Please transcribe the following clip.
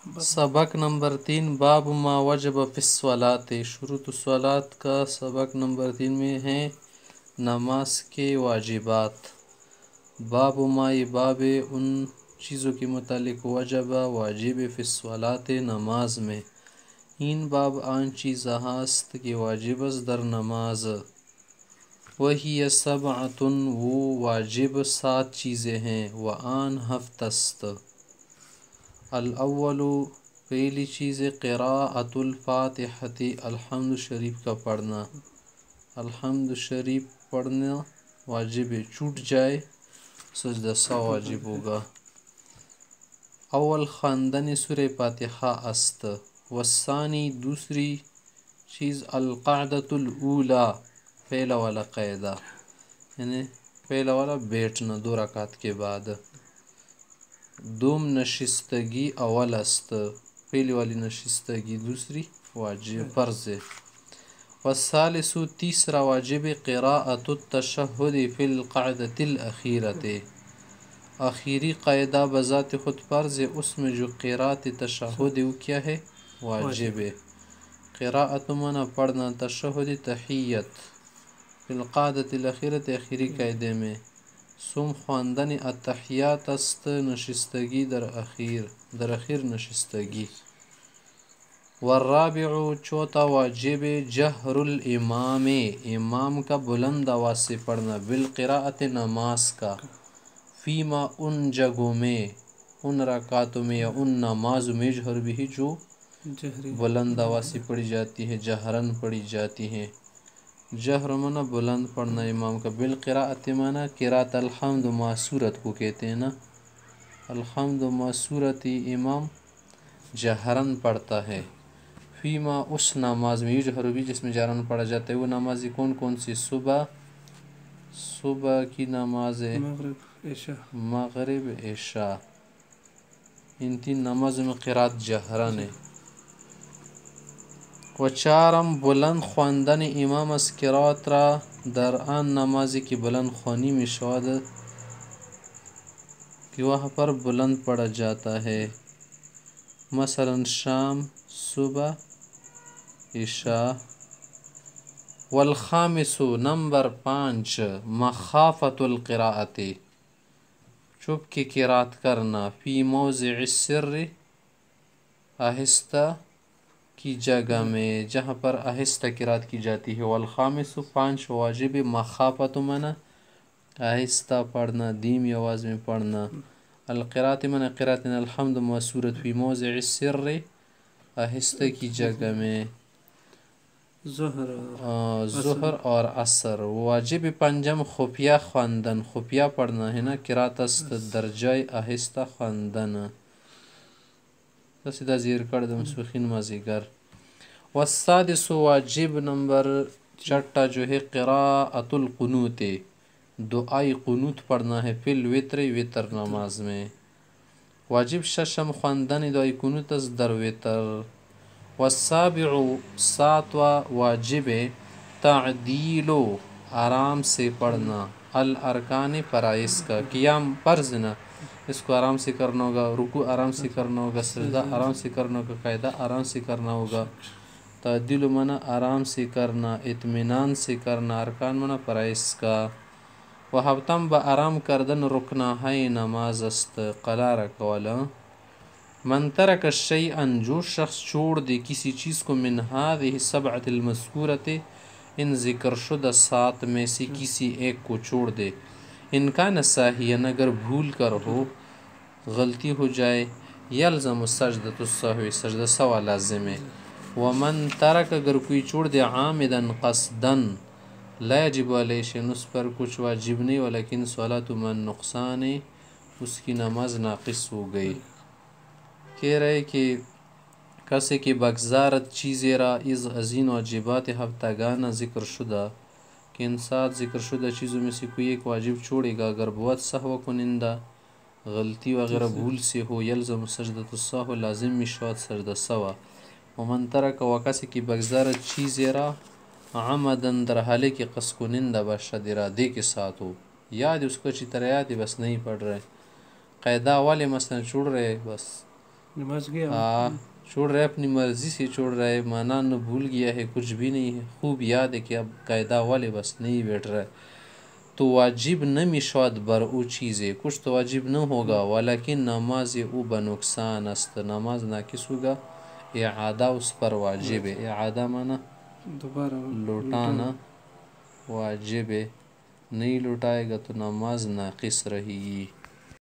سبق نمبر 3 باب ما وجب فی الصلاۃ، شروط الصلاۃ کا سبق نمبر 3 میں ہیں نماز کے واجبات۔ باب ما، یہ باب ان چیزوں کے متعلق وجب واجب فی الصلاۃ نماز میں، این باب آن چیز ہاست کہ واجب است در نماز، وہی سبعۃ، وہ واجب 7 چیزیں ہیں، و آن ہفت است۔ الاول، پہلی چیز قراءۃ الفاتحۃ، الحمد شریف کا پڑھنا۔ الحمد شریف پڑھنا واجب ہے، چھوٹ جائے سجدہ سہو واجب ہوگا۔ اول خواندن سورہ فاتحہ است۔ والثانی، دوسری چیز القعدۃ الاولی، پہلا والا قاعدہ، یعنی پہلا والا بیٹھنا 2 رکعت کے بعد۔ دوم نشستگی اول است، پہلی والی نشستگی دوسری واجب فرض ہے۔ والثالث، تیسرا واجب قراءۃ التشہد فی القعدۃ الاخیرۃ، آخری قاعدہ بذات خود فرض ہے، اس میں جو قراءت تشہد ہے وہ کیا ہے؟ واجب ہے۔ قراءت معنی پڑھنا، تشہد تحیت، فی القعدۃ الاخیرۃ آخری قاعدے میں۔ سوم خواندن التحیات است، نشستگی در اخیر نشستگی۔ والرابع، چوتھا واجب جہر الامام، امام کا بلند آواز سے پڑھنا، بالقراءۃ نماز کا، فیما ان جگہوں میں، ان رکعتوں میں یا ان نماز میں، یجہر بھی جو بلند آواز سے پڑھی جاتی ہے، جہرن پڑھی جاتی ہیں۔ جہر معنی بلند پڑھنا امام کا، بالقراءۃ معنی قراءت الحمد مع سورت کو کہتے ہیں نا، الحمد مع سورت امام جہرن پڑھتا ہے۔ فیما، اس نماز میں، یجہر بھی جس میں جہرن پڑھا جاتا ہے، وہ نمازی کون کون سی؟ صبح کی نماز ہے، مغرب عشاء، ان 3 نمازوں میں قراءت جہرن ہے۔ و چارم، بلند خواندن امام از قرات را در آن نمازی کی بلند خوانی میں شود کہ وہاں پر بلند پڑھا جاتا ہے، مثلا شام، صبح، عشاء۔ والخامس، نمبر 5 مخافۃ القراءۃ، چپ کے قرات کرنا، فی موضع السر، آہستہ کی جگہ میں، جہاں پر آہستہ قرات کی جاتی ہے۔ والخامس، 5 واجب مخافۃ معنی آہستہ پڑھنا، دھیمی آواز میں پڑھنا۔ القراءۃ معنی قراءت الحمد مع سورت، فی موضع السر، آہستہ کی جگہ میں، ظہر اور عصر۔ واجب پنجم خفیہ خواندن، خفیہ پڑھنا ہے نا، قراءت است درجۂ آہستہ خواندن، سیدھا زیر کردم سخن مازیگر۔ والسادس، واجب نمبر 6 جو ہے قراءۃ القنوت، دعائی قنوت پڑھنا ہے، فی الوتر، وتر نماز میں۔ واجب ششم خواندن دعائی قنوت از در وتر۔ والسابع، 7واں واجب تعدیل، آرام سے پڑھنا، الارکان، فرائض کا، قیام فرض نا، اس کو آرام سے کرنا ہوگا، رکوع آرام سے کرنا ہوگا، سجدہ آرام سے کرنا ہوگا، قاعدہ آرام سے کرنا ہوگا۔ تعدیل معنی آرام سے کرنا، اطمینان سے کرنا، ارکان معنی فرائض کا۔ وہفتم، با آرام کردن رکنا ہے نماز است، قلا رکوالا۔ من ترک شیئا، جو شخص چھوڑ دے کسی چیز کو، من هذه السبعۃ المذکورۃ، ان ذکر شدہ 7 میں سے کسی ایک کو چھوڑ دے، ان کان ساہیا، اگر بھول کر ہو، غلطی ہو جائے، یلزم سجدۃ السہو، سجدہ سہو لازم ہے۔ ومن ترک، اگر کوئی چھوڑ دے، عامدا قصدا، لا یجب علیہ شیء، اس پر کچھ واجب نہیں، ولیکن صلاۃ من نقصان، اس کی نماز ناقص ہو گئی۔ کہہ رہے کہ کسی کی بگزارت چیزی را از این واجبات ہفتگانہ ذکر شدہ، کہ ان 7 ذکر شدہ چیزوں میں سے کوئی ایک واجب چھوڑے گا، اگر بہت سہو کنندہ، غلطی وغیرہ بھول سے ہو، یلزم سجدۃ السہو، لازم می شود سجدہ سہو۔ ومن ترک، و کسی کی بگزارت چیزی را عمدن، در حالے کی قصد کنندہ باشد، ارادے کے ساتھ ہو، یاد اس کو اچھی طرح یاد ہے، بس نہیں پڑھ رہے، قاعدہ والے مثلا چھوڑ رہے، بس نماز گیا ہاں چھوڑ رہا ہے، اپنی مرضی سے چھوڑ رہا ہے، مانا نہ بھول گیا ہے، کچھ بھی نہیں ہے، خوب یاد ہے کہ اب قاعدہ والے بس نہیں بیٹھ رہا ہے. تو واجب نمی شود بر او چیزے، کچھ تو واجب نہ ہوگا، ولیکن نماز او بنقصان است، نماز ناقص ہوگا، اعادہ اس پر واجب ہے. اعادہ مانا دوبارہ لوٹانا واجب ہے، نہیں لوٹائے گا تو نماز ناقص رہے گی.